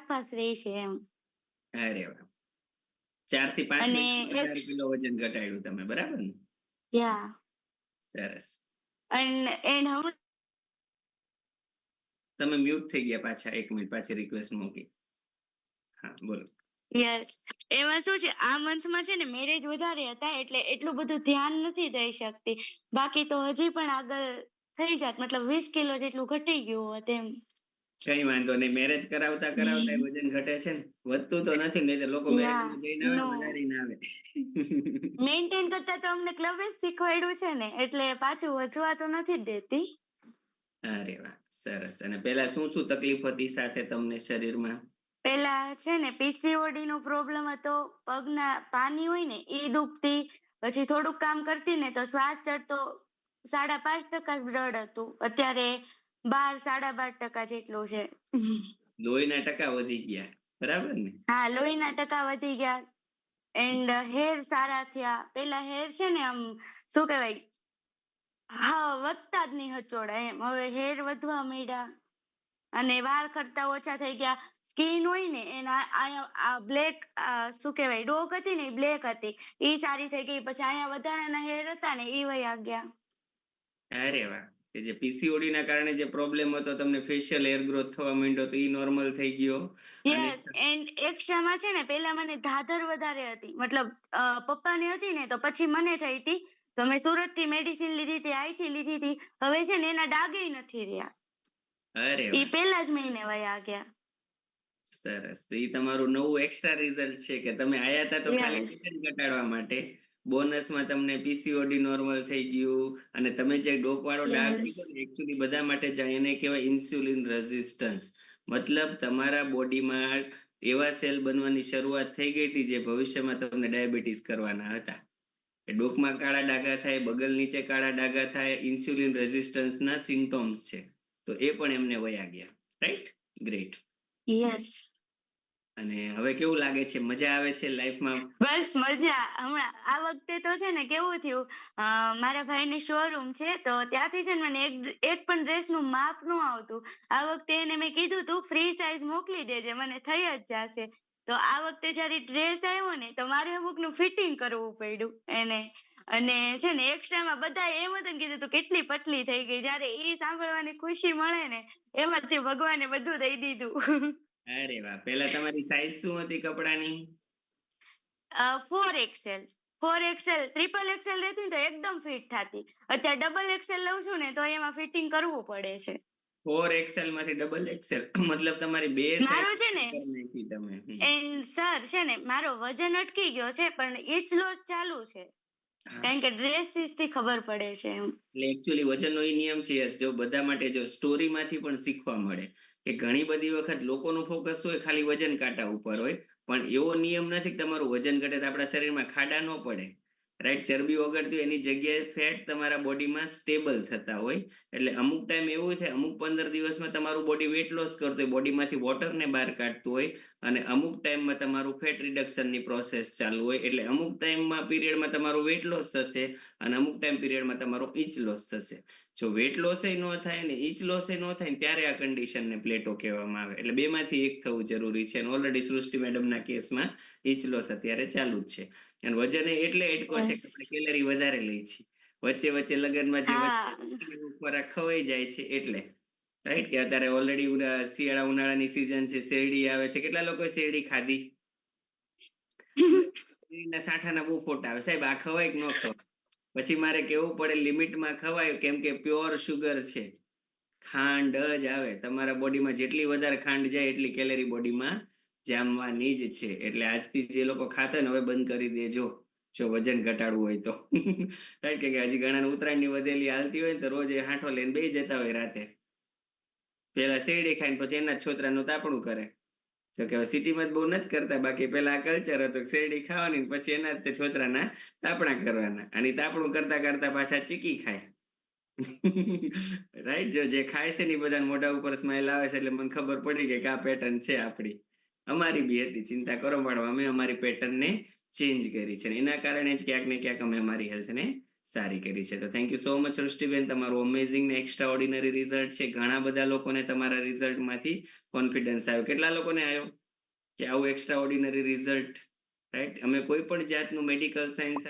આસપાસ રહે છે એમ. અરે વાહ! 4 થી 5 અને મહિનામાં એક 18 કિલો વજન ઘટાડ્યું તમે, બરાબર ને? યા સરસ. એન્ડ હમણાં તમે મ્યુટ થઈ ગયા પાછા. 1 મિનિટ પાછી રિક્વેસ્ટ મોકલી. હા, બોલો. યસ. એમાં શું છે, આ મંથમાં છે ને મેરેજ વધારે હતા એટલે એટલું બધું ધ્યાન નથી દઈ શકતી. બાકી તો હજી પણ આગળ થઈ જાત, મતલબ 20 કિલો જેટલું ઘટી ગયું હોત એમ. કઈ વાંધો નહીં. મેરેજ કરાવતા કરાવતા વજન ઘટે છે ને. વધતું તો નથી, નહીં તો લોકો યા મેરેજમાં જઈને આવે નો ને વધારીને આવે. મેન્ટેન કરતા તો અમને ક્લબે જ શીખવાડ્યું છે ને, એટલે પાછું વધવા તો નથી જ દેતી. અરે વાહ! સરસ. અને પેલા શું શું તકલીફ હતી સાથે તમને શરીરમાં? પેલા છે ને પીસીઓડી નો પ્રોબ્લેમ હતો, પગના પાની હોય ને ઈ દુખતી, પછી થોડુંક કામ કરતી ને તો શ્વાસ ચડતો, 5.5% બ્લડ હતું, અત્યારે 12-12.5% જેટલું છે. લોહીના ટકા વધી ગયા, બરાબર ને? હા, લોહીના ટકા વધી ગયા. એન્ડ હેર સારા થયા. પેલા હેર છે ને આમ શું કહેવાય, હા વધતા જ નહીં હચોડા એમ, હવે હેર વધવા માંડ્યા અને વાળ ખરતા ઓછા થઈ ગયા. સ્કિન હોય ને એના આ બ્લેક, શું કહેવાય, ડોક હતી ને એ બ્લેક હતી, ઈ સારી થઈ ગઈ. પછી અહીંયા વધારાના હેર હતા ને ઈ વયા ગયા. અરે વાહ! કે જે પીસીઓડી ના કારણે જે પ્રોબ્લેમ હતો, તમને ફેશિયલ હેર ગ્રોથ થવા માંડ્યો, તો ઈ નોર્મલ થઈ ગયો. અને યસ. એન્ડ એક્સ્ટ્રામાં છે ને પેલા મને ધાધર વધારે હતી, મતલબ પપ્પાને હતી ને તો પછી મને થઈ હતી, તો મેં સુરત થી મેડિસિન લીધી હતી, અહીંથી લીધી હતી. હવે છે ને એના ડાગે નથી રહ્યા, અરે ઈ વાહ! પેલા જ મહિને વયા ગયા. સરસ. તો ઈ તમારું નવું એક્સ્ટ્રા રિઝલ્ટ છે કે તમે આયા હતા તો ખાલી યસ. વજન ઘટાડવા માટે. બોનસમાં તમને પીસીઓડી નોર્મલ થઈ ગયું. અને તમે જે ડોકવાળો ડાઘ યસ. કીધો ને, એકચ્યુઅલી બધા માટે જ એને કહેવાય ઇન્સ્યુલિન રેઝિસ્ટન્સ. મતલબ તમારા બોડીમાં એવા સેલ બનવાની શરૂઆત થઈ ગઈ હતી જે ભવિષ્યમાં તમને ડાયાબિટીસ કરવાના હતા. એ ડોકમાં કાળા ડાઘા થાય, બગલ નીચે કાળા ડાઘા થાય, ઇન્સ્યુલિન રેઝિસ્ટન્સના સિમ્પટોમ્સ છે. તો એ પણ એમને વયા ગયા. રાઈટ? ગ્રેટ. યસ. અને હવે કેવું લાગે છે? મજા આવે છે લાઈફમાં? બસ મજા. હમણાં આ વખતે તો છે ને કેવું થયું, મારા ભાઈની શોરૂમ છે તો ત્યાંથી છે ને મને એક પણ ડ્રેસનું માપ ન આવતું. આ વખતે એને મેં કીધું તું ફ્રી સાઈઝ મોકલી દેજે, મને થઈ જ જશે. તો આ વખતે જ્યારે ડ્રેસ આવ્યો ને તો મારે અમુકનું ફિટિંગ કરવું પડ્યું એને. અને છે ને એક્સ્ટ્રામાં બધા એમ જ કીધું તું કેટલી પતલી થઈ ગઈ. જ્યારે એ સાંભળવાની ખુશી મળે ને, એમાંથી ભગવાને બધું દઈ દીધું. અરે વાહ! પહેલા તમારી સાઈઝ શું હતી કપડાની? 4XL. 4XL, ટ્રિપલ એક્સેલ લેતી ને તો એકદમ ફિટ થતી. અત્યારે ડબલ એક્સેલ લઉં છું ને તો એમાં ફિટિંગ કરવું પડે છે. 4XL માંથી ડબલ એક્સેલ. મતલબ તમારી બે મારો સાઈઝ છે ને, કરી નાખી તમે. એન્ડ સર છે ને મારો વજન અટકી ગયો છે પણ ઈચ લોસ ચાલુ છે. હા. કારણ કે ડ્રેસીસ થી ખબર પડે છે એમ. એટલે એકચ્યુઅલી વજનનો એ નિયમ છે, યસ, જો બધા માટે, જો સ્ટોરીમાંથી પણ શીખવા મળે કે ઘણી બધી વખત લોકોનું ફોકસ હોય ખાલી વજન કાંટા ઉપર હોય, પણ એવો નિયમ નથી કે તમારું વજન ઘટે તો આપણા શરીરમાં ખાડા ન પડે. રાઈટ? ચરબી ઓગળતી એની જગ્યાએ ફેટ તમારા બોડીમાં સ્ટેબલ થતા હોય. એટલે અમુક ટાઈમ એવું થાય, અમુક 15 દિવસમાં તમારું બોડી વેટ લોસ કરતું હોય, બોડીમાંથી વોટરને બહાર કાઢતું હોય, અને અમુક ટાઈમમાં તમારું ફેટ રિડક્શનની પ્રોસેસ ચાલુ હોય. એટલે અમુક ટાઈમમાં પીરિયડમાં તમારું વેટ લોસ થશે અને અમુક ટાઈમ પીરિયડમાં તમારો ઈચ લોસ થશે. જો વેટ લોસ ન થાય ને ઈચ લોસ ન થાય ને ત્યારે આ કન્ડિશનને પ્લેટો કહેવામાં આવે. એટલે બેમાંથી એક થવું જરૂરી છે. અને ઓલરેડી સૃષ્ટિ મેડમના કેસમાં ઈચ લોસ અત્યારે ચાલુ જ છે. અને વજન એટલે એટકો છે યસ. કે આપણે કેલરી વધારે લઈ છીએ. વચ્ચે વચ્ચે લગ્નમાં જે હા. ખોરાક ખવાઈ જાય છે એટલે. રાઈટ? કે અત્યારે ઓલરેડી શિયાળા ઉનાળાની સિઝન છે, શેરડી આવે છે. કેટલા લોકોએ શેરડી ખાધી? શેરડીના સાંઠાના બહુ ફોટા આવે. સાહેબ, આ ખવાય કે ન ખવાય? પછી મારે કેવું પડે લિમિટમાં ખવાય, કેમ કે પ્યોર શુગર છે. ખાંડ જ આવે. તમારા બોડીમાં જેટલી વધારે ખાંડ જાય એટલી કેલેરી બોડીમાં જામવાની જ છે. એટલે આજથી જે લોકો ખાતા ને હવે બંધ કરી દેજો, જો વજન ઘટાડવું હોય તો. રાઈટ? કે હજી ઘણા ઉત્તરાયણની વધેલી હાલતી હોય ને તો રોજ એ હાંઠો લઈને બેસી જતા હોય રાતે. પેલા શેરડી ખાઈને પછી એના છોતરાનું તાપણું કરે. જો કે સિટીમાં જ બહુ નથી કરતા, બાકી પેલા આ કલ્ચર હતું શેરડી ખાવાની પછી એના જ તે છોતરાના તાપણા કરવાના. અને તાપણું કરતા કરતા પાછા ચીકી ખાય. રાઈટ? જો જે ખાય છે ને એ બધા મોઢા ઉપર સ્માઈલ આવે છે એટલે મને ખબર પડી કે આ પેટર્ન છે આપણી. અમારી બી હતી, ચિંતા કરો મેડમ, અમે અમારી પેટર્નને ચેન્જ કરી છે. એના કારણે જ ક્યાંક ને ક્યાંક અમે અમારી હેલ્થને સારી કરી છે. તો થેન્ક યુ સો મચ સૃષ્ટિબેન. તમારું અમેઝિંગ ને એક્સ્ટ્રા ઓર્ડિનરી રિઝલ્ટ છે. ઘણા બધા લોકોને તમારા રિઝલ્ટમાંથી કોન્ફિડન્સ આવ્યો. કેટલા લોકોને આવ્યો કે આવું એક્સ્ટ્રા ઓર્ડિનરી રિઝલ્ટ? રાઈટ? અમે કોઈ પણ જાતનું મેડિકલ સાયન્સ